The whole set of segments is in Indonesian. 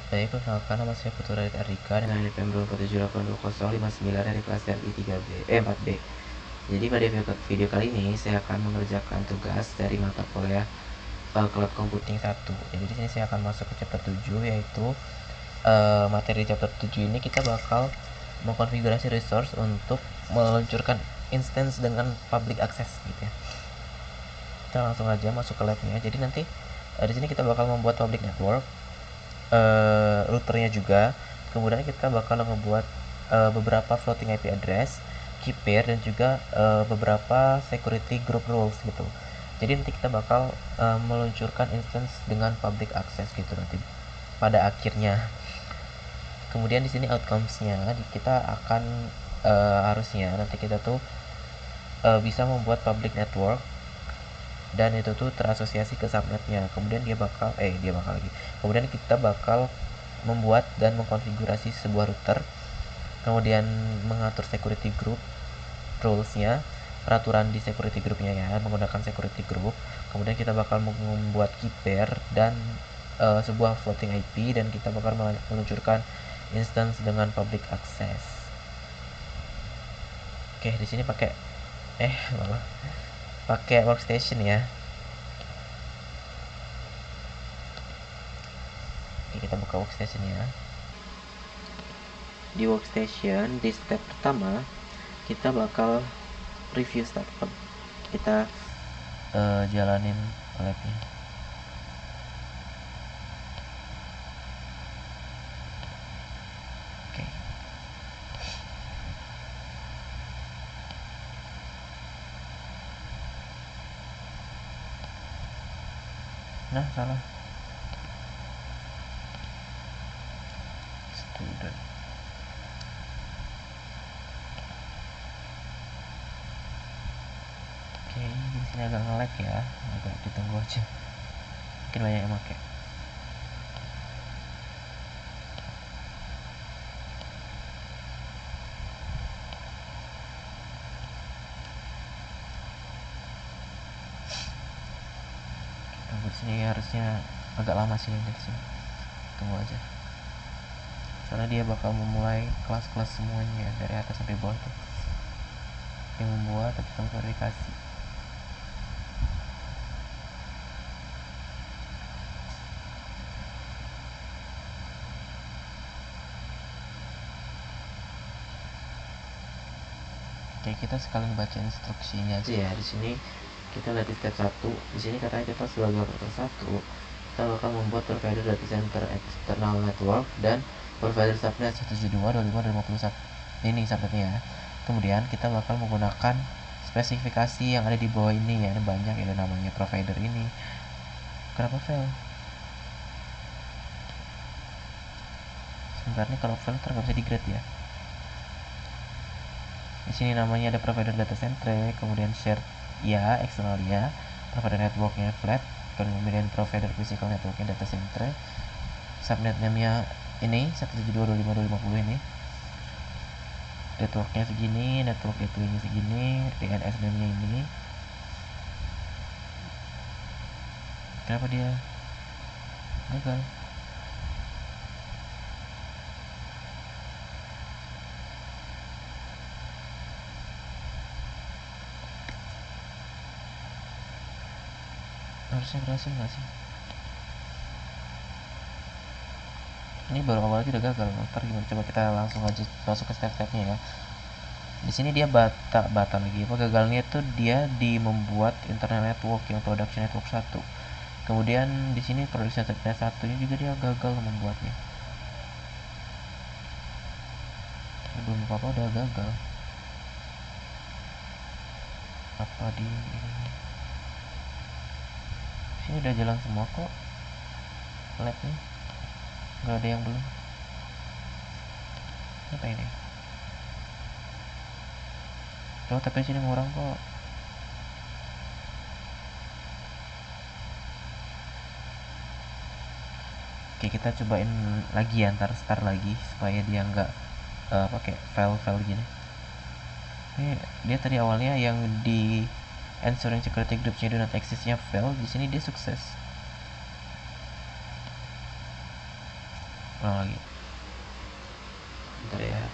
Baik, perkenalkan nama saya Putu Radit Ardika dengan NIP 247820059 dari kelas RI 4B. Jadi pada video kali ini saya akan mengerjakan tugas dari mata kuliah Cloud Computing 1. Jadi di sini saya akan masuk ke chapter 7, yaitu materi chapter 7 ini kita bakal mengkonfigurasi resource untuk meluncurkan instance dengan public access gitu ya. Kita langsung aja masuk ke labnya. Jadi nanti di sini kita bakal membuat public network, routernya juga. Kemudian kita bakal ngebuat beberapa floating IP address, key pair, dan juga beberapa security group rules gitu. Jadi nanti kita bakal meluncurkan instance dengan public access gitu nanti pada akhirnya. Kemudian di sini outcomes-nya kita akan harusnya nanti kita tuh bisa membuat public network dan itu tuh terasosiasi ke subnetnya. Kemudian kemudian kita bakal membuat dan mengkonfigurasi sebuah router, kemudian mengatur security group rules-nya, peraturan di security group-nya ya, menggunakan security group. Kemudian kita bakal membuat key pair dan sebuah floating IP, dan kita bakal meluncurkan instance dengan public access. Oke, di sini pakai workstation ya. Oke, kita buka workstation ya. Di workstation, di step pertama kita bakal review startup. Kita jalanin labnya. Oke. Nah, salah. Student. Oke, di sini agak nge-lag ya, agak ditunggu aja. Mungkin banyak yang pakai. Tunggu di sini, harusnya agak lama sih di sini. Tunggu aja. Soalnya dia bakal memulai kelas-kelas semuanya dari atas sampai bawah tuh. Yang membuat atau verifikasi. Oke, kita sekalian baca instruksinya aja ya. Di sini kita lihat di step 1. Di sini katanya kita sebagai operator 1, kita bakal membuat provider data center external network dan provider subnet 172.25.251. Ini subnetnya ya. Kemudian kita bakal menggunakan spesifikasi yang ada di bawah ini ya. Ini banyak ya namanya provider ini. Kenapa fail? Sebenarnya kalau fail nggak bisa di-grade ya. Di sini namanya ada provider data center, kemudian shared ya, external ya, provider networknya flat, kemudian provider physical networknya data center, subnet namanya ini 172.25.250 ini, networknya segini, network gateway-nya segini, DNS name-nya ini. Kenapa dia gagal? Harusnya berhasil nggak sih? Ini baru awal aja udah gagal. Ntar gimana? Coba kita langsung aja masuk ke step-stepnya ya. Di sini dia bata lagi. Gagalnya itu dia di membuat internet network yang production network 1. Kemudian di sini production network 1 ini juga dia gagal membuatnya. Belum apa-apa udah gagal. Apa di sini udah jalan semua kok. Labnya nggak ada yang belum. Apa ini? Coba tapi sini ngurang kok. Oke, kita cobain lagi ya, ntar start lagi supaya dia nggak pakai file gini. Ini dia tadi awalnya yang di ensuring security groups-nya do not exist-nya fail, di sini dia sukses. ulang lagi, bentar ya.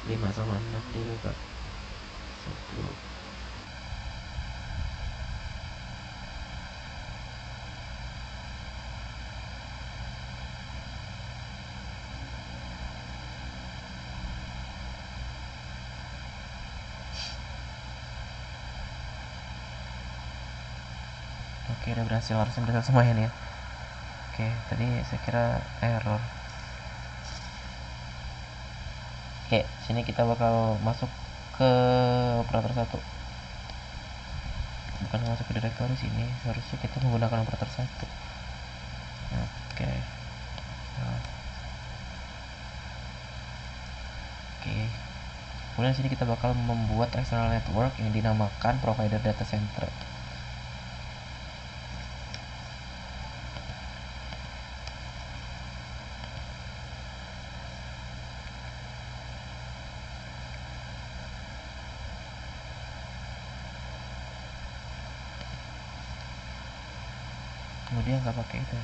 5 sama 6 dulu Kak. 1. Oke, udah berhasil, harusnya berhasil semuanya nih ya. Oke, tadi saya kira error. Oke, sini kita bakal masuk ke operator 1. Bukan masuk ke direktori sini, seharusnya kita menggunakan operator 1. Oke. Nah, oke. Kemudian sini kita bakal membuat external network yang dinamakan provider data center. Kemudian nggak pakai itu.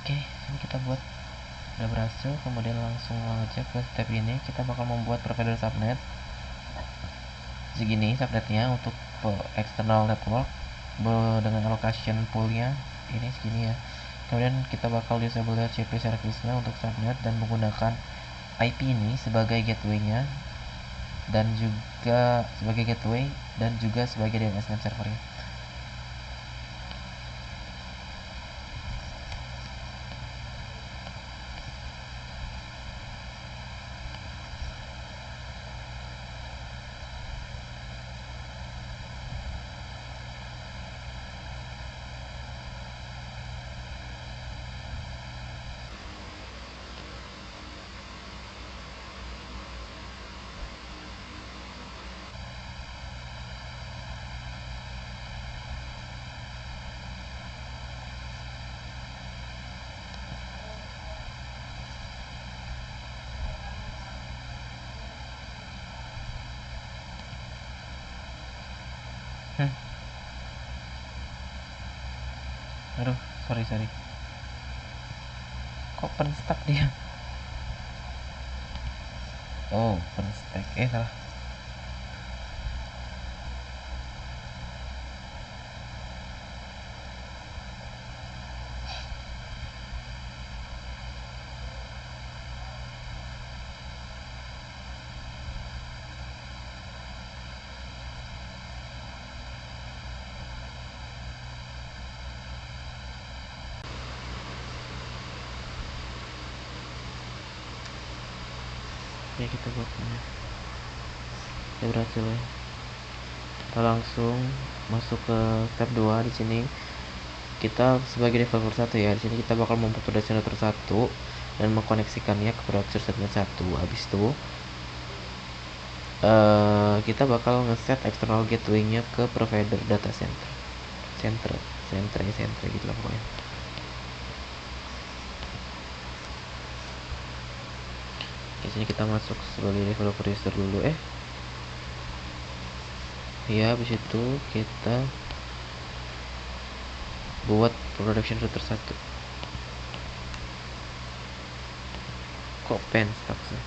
Oke, ini kita buat, udah berhasil. Kemudian langsung aja ke step ini, kita bakal membuat provider subnet segini subnetnya untuk external network dengan allocation poolnya ini segini ya. Kemudian kita bakal disable HCP service-nya untuk subnet dan menggunakan IP ini sebagai gateway-nya dan juga sebagai gateway dan juga sebagai DNS name server-nya. Aduh, sorry. Kok penstuck dia? Oh, penstuck. Salah. Ya, kita buat ini. Ya, berhasil ya. Kita langsung masuk ke step 2 di sini. Kita sebagai developer 1 ya, di sini kita bakal membuat production router 1 dan mengkoneksikannya ke production subnet 1. Habis itu kita bakal ngeset external gateway-nya ke provider data center gitu lah pokoknya. Di sini kita masuk sebagai developer user dulu ya. Habis itu kita buat production router 1. Kok pen stuck sih?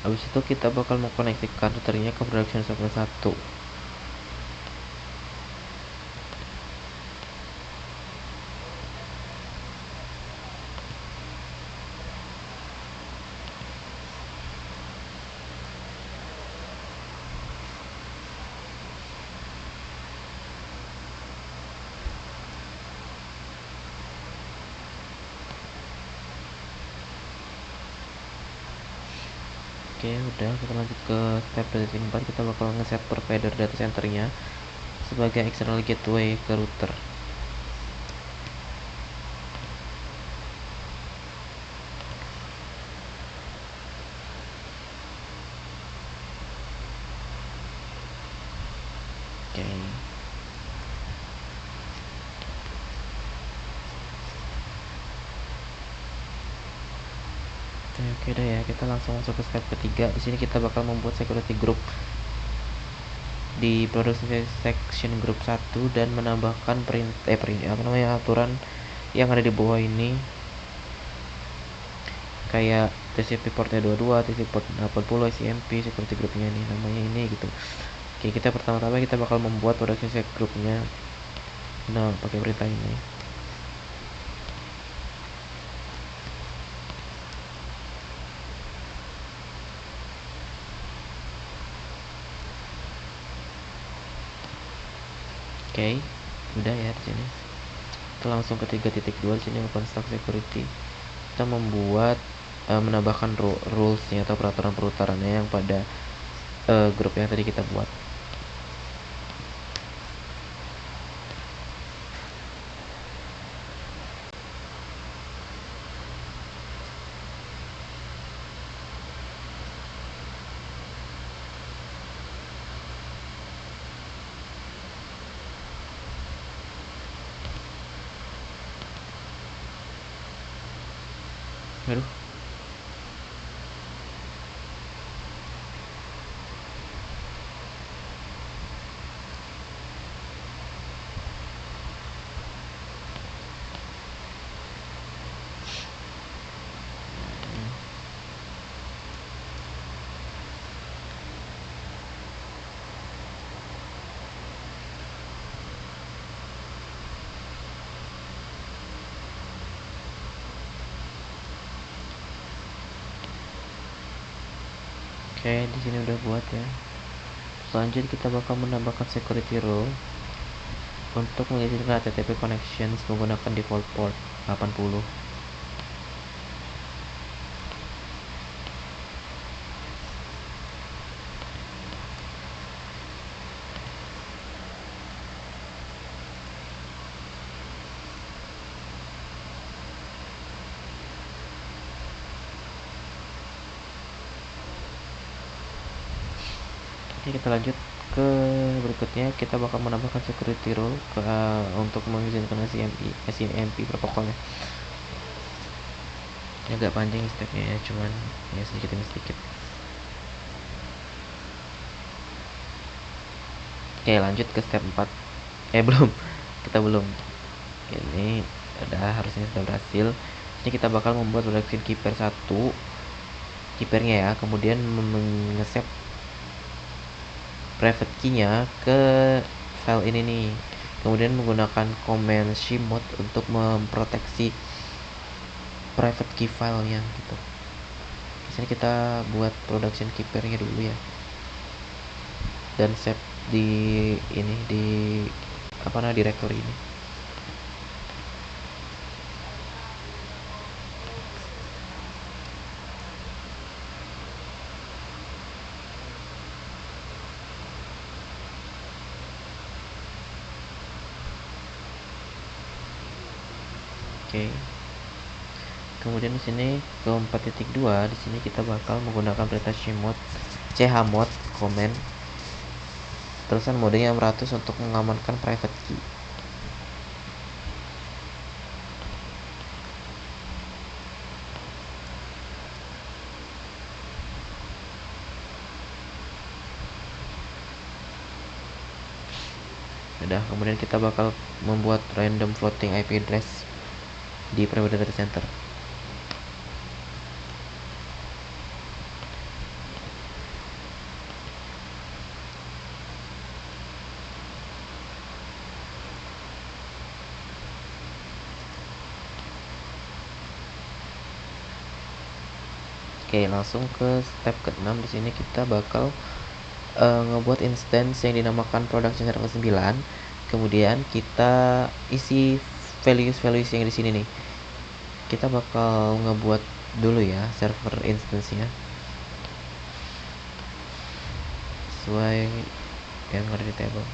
Habis itu kita bakal mengkoneksikan routernya ke production server 1. Oke, udah, kita lanjut ke step 4. Kita bakal ngeset provider data centernya sebagai external gateway ke router. Oke deh ya, kita langsung masuk ke step ketiga. Di sini kita bakal membuat security group di production section group 1 dan menambahkan aturan yang ada di bawah ini, kayak TCP portnya 22, TCP port 80, SMP security groupnya ini namanya ini gitu. Oke, kita pertama-tama kita bakal membuat production set groupnya. Nah, pakai perintah ini. Oke, udah ya di sini. Kita langsung ke 3.2 di sini construct security. Kita membuat menambahkan rulesnya atau peraturan perutarannya yang pada grup yang tadi kita buat. Aduh. Oke, di sini udah buat ya. Selanjutnya kita bakal menambahkan security rule untuk mengizinkan HTTP connections menggunakan default port 80. Oke, kita lanjut ke berikutnya. Kita bakal menambahkan security rule untuk mengizinkan SNMP protokolnya. Ini agak panjang stepnya ya, cuman ya sedikit demi sedikit. Oke, lanjut ke step 4. Belum. Kita belum. Ini udah, harusnya sudah berhasil. Ini kita bakal membuat production keeper 1, keepernya ya, kemudian mengesep private key-nya ke file ini nih, kemudian menggunakan command chmod untuk memproteksi private key filenya gitu. Di sini kita buat production keeper-nya dulu ya, dan save di ini, di directory ini. Oke. Kemudian di sini ke 4.2, di sini kita bakal menggunakan perintah chmod command terusan modenya 600 untuk mengamankan private key. Udah, kemudian kita bakal membuat random floating IP address di private data center. Oke, langsung ke step ke-6. Di sini kita bakal ngebuat instance yang dinamakan production server 9. Kemudian kita isi values yang di sini nih. Kita bakal ngebuat dulu ya server instance-nya sesuai yang ada di table.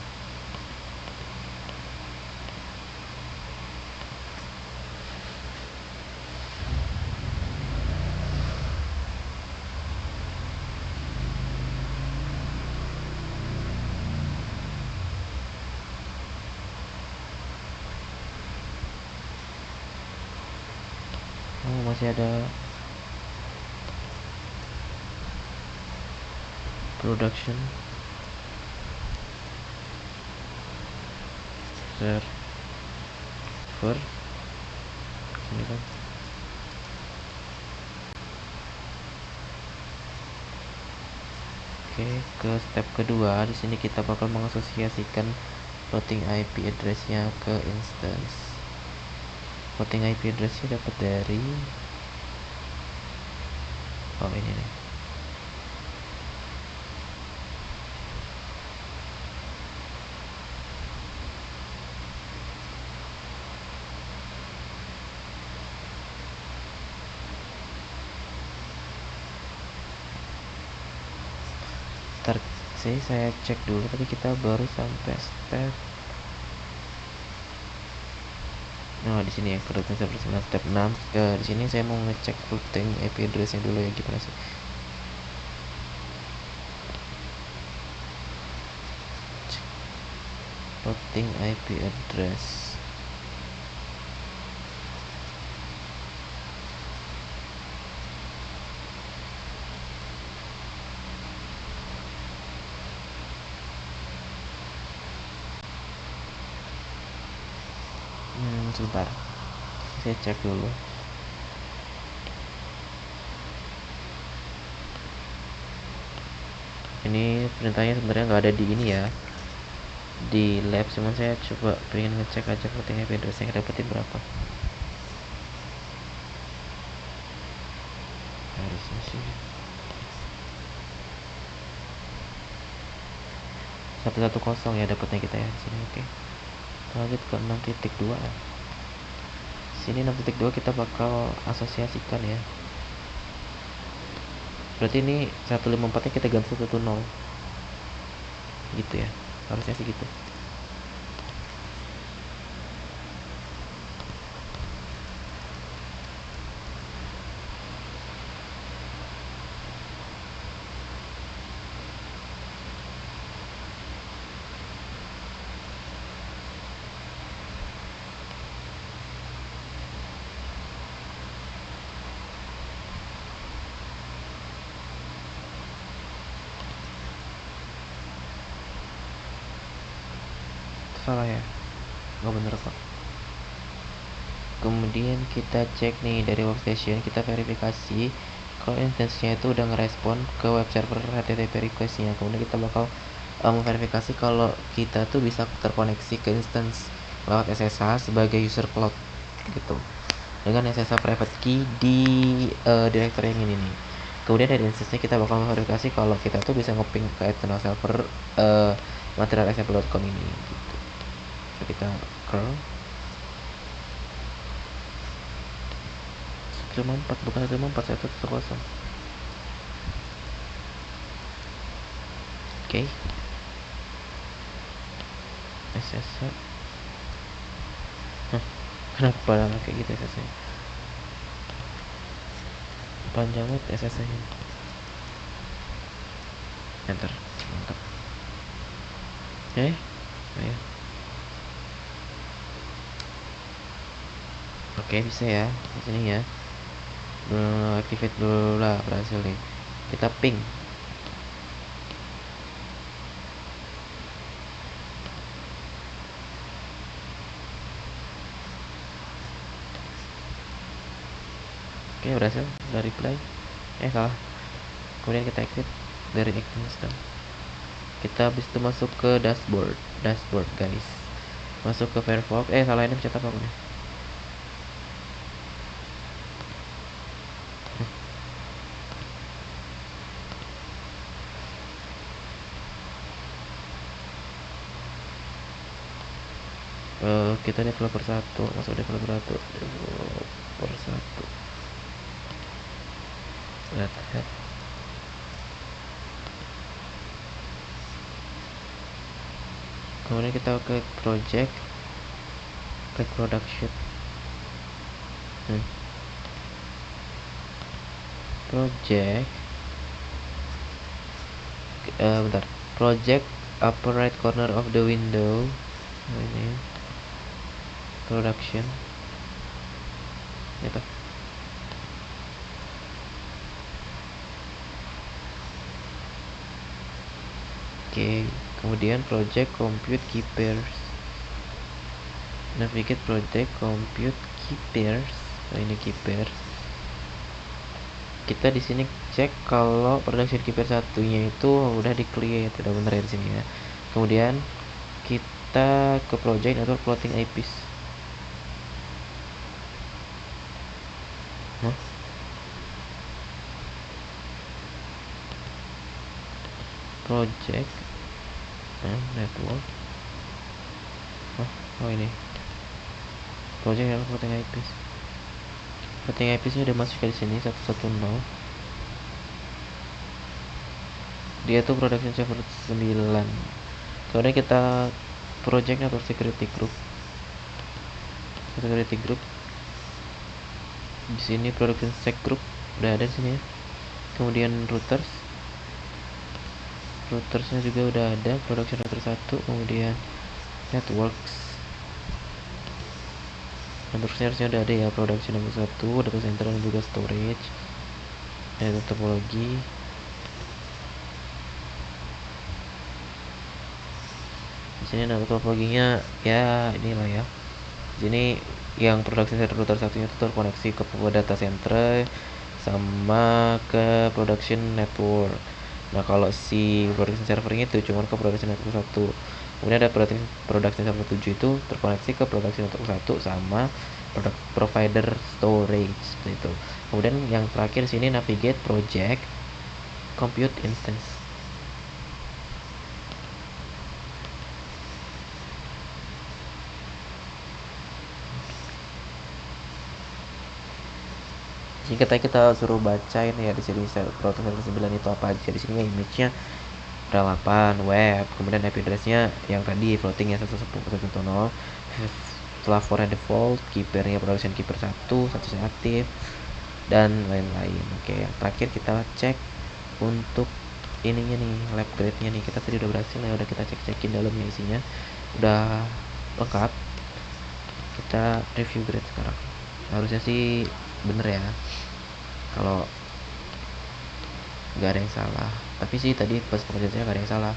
masih ada production server ini kan. Oke, ke step kedua di sini kita bakal mengasosiasikan floating IP address-nya ke instance. Floating IP address-nya dapat dari ini nih. Ntar sih saya cek dulu, tapi kita baru sampai step di sini ya, kerutan server 9 step 6. Di sini saya mau ngecek routing IP address-nya dulu ya, gimana sih. Routing IP address. Sebentar, saya cek dulu. Ini perintahnya sebenarnya nggak ada di ini ya, di lab, cuman saya coba pengen ngecek aja routing IP address yang dapetin berapa. Harusnya sih 110 ya dapatnya kita ya di sini. Oke, lanjut ke 6.2 ya. Sini 6.2 kita bakal asosiasikan ya. Berarti ini 154 nya kita ganti 110 gitu ya, harusnya sih gitu. Salah ya, nggak bener kok. Kemudian kita cek nih dari workstation, kita verifikasi kalau instance-nya itu udah ngerespon ke web server HTTP request-nya. Kemudian kita bakal memverifikasi kalau kita tuh bisa terkoneksi ke instance lewat SSH sebagai user cloud gitu, dengan SSH private key di directory yang ini nih. Kemudian dari instance-nya kita bakal memverifikasi kalau kita tuh bisa ngeping ke external server material.example.com ini gitu. So, kita curl 154, bukan 154, 110. Oke, SSH. Kenapa kayak gitu SSH panjang banget SSH nya. Enter, mantap. Ayo. Oke, bisa ya di sini ya. Activate dulu lah, berhasil nih. Kita ping. Oke, berhasil. Udah reply. Salah. Kemudian kita exit dari Instagram. Kita habis itu masuk ke dashboard guys. Masuk ke Firefox. Salah, ini pencet apa nih? Kita developer 1, masuk developer 1. Red Hat. Kemudian kita ke project, klik production. Project bentar, project upper right corner of the window, ini production gitu. Oke, kemudian project compute key pairs. Navigate project compute key pairs. Ini key pairs. Kita di sini cek kalau production key pair satunya itu udah di clear, tidak benar ya di sini ya. Kemudian kita ke project network floating IPs. Project network. Oh ini project network floating IPs. Floating IPs udah masuk ke sini 110. Dia tuh production server 9. Kemudian kita project network security group. Di sini production sec group udah ada di sini ya. Kemudian routersnya juga udah ada, production router 1. Kemudian networksnya harusnya udah ada ya, production nomor 1, data center dan juga storage. Ada topologi. Di sini ada topologinya ya, inilah ya. Di sini yang production center router satunya itu terkoneksi ke data center sama ke production network. Nah kalau si production servernya itu cuma ke production network 1. Kemudian ada production server 7 itu terkoneksi ke production network 1 sama provider storage seperti itu. Kemudian yang terakhir sini navigate project compute instance. Jika kita suruh bacain ya di sini router 9 itu apa aja. Di sini image-nya rel 8 web, kemudian IP address-nya yang tadi floating ya 110.1.0. Setelah for default, key pair-nya production key pair 1 statusnya aktif dan lain-lain. Oke, yang terakhir kita cek untuk ininya nih, lab grade-nya nih. Kita tadi udah berhasil ya, udah kita cek-cekin dalamnya isinya. Udah lengkap. Kita review grade sekarang. Harusnya sih bener ya. Kalau nggak ada yang salah, tapi sih tadi pas pengerjaannya nggak ada yang salah,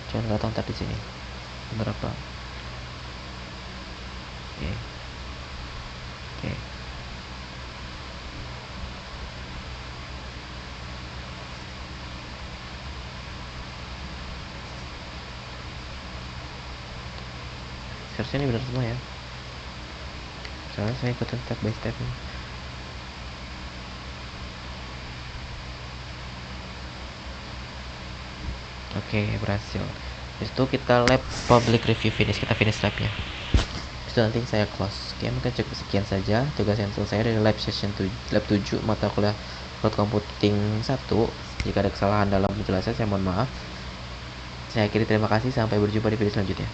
cuman nggak tahu ntar di sini bener apa. Oke. Seharusnya ini benar semua ya, soalnya saya ikutin step by step nih. Oke, berhasil. Habis itu kita lab public review finish, kita finish labnya. Itu nanti saya close. Oke, mungkin cukup sekian saja tugas yang selesai dari lab 7 mata kuliah cloud computing 1. Jika ada kesalahan dalam penjelasan saya mohon maaf. Saya akhiri, terima kasih, sampai berjumpa di video selanjutnya.